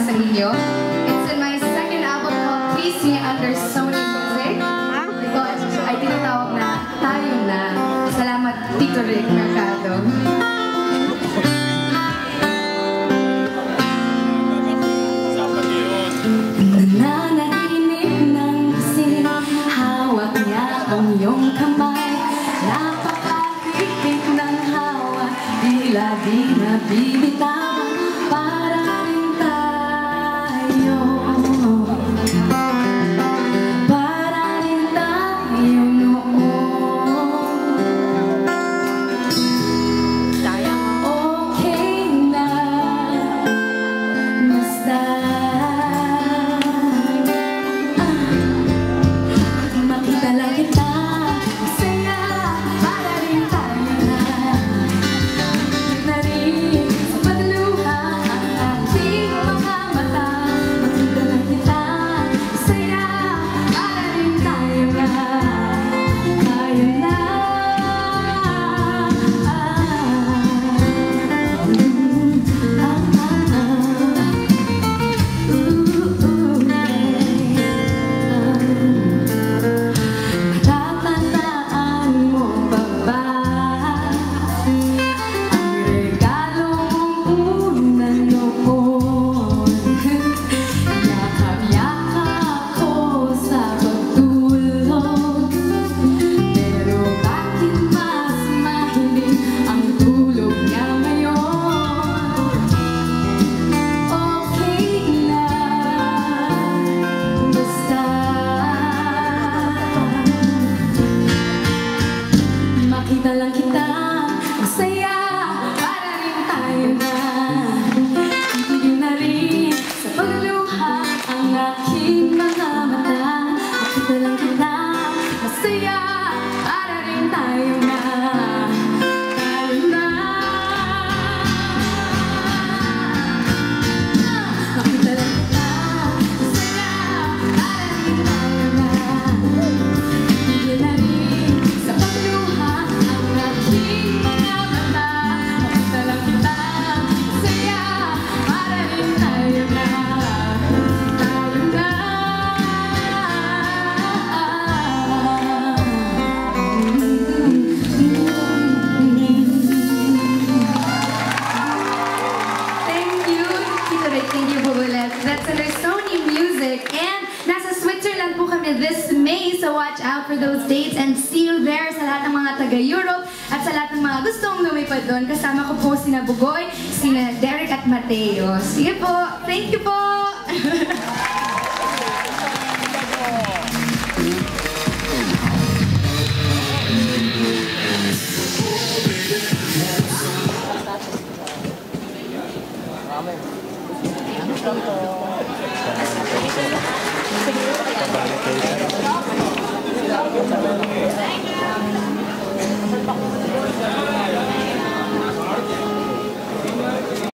sa inyo. It's in my second album called Please Me under Sony Music. Ito ay tinatawag na Tayo Na. Salamat, Tito Rick Mercado. Nananaginip ng gising, hawak niya ang iyong kamay. Napakahigpit ng hawak, tila di nabibitawan. Para rin tayo, para rin tayo noon. Okay na, basta makita lang kita, masaya, para rin tayo na. Na rin sa pagluha ang ating mga mata. Makita lang kita, masaya, para rin tayo na. Tayo na. Natatandaan mo pa ba ang regalo mong una noon? Yakap-yakap ko sa pagtulog, pero bakit mas mahilig ang tulog niya ngayon? Okay lang, basta makita lang kita, masaya, para rin tayo na. Titigil na rin sa pagluha ang aking mga mata. Makita lang kita, masaya, para rin tayo na. Tayo na. Makita lang kita, masaya, para rin tayo na. Titigil na rin sa pagluha ang aking mga mata. Makita lang kita, masaya, para rin tayo na. Tayo na. Thank you, Tito Rick. Thank you, Bubulet. That's under Sony Music. And nasa Switzerland po kami this May, so watch out for those dates and see you there sa lahat ng mga taga-Europe at sa lahat ng mga gustong lumipad doon. Kasama ko po sina Bugoy, sina Derek at Mateo. Sige po. Thank you po. Amen.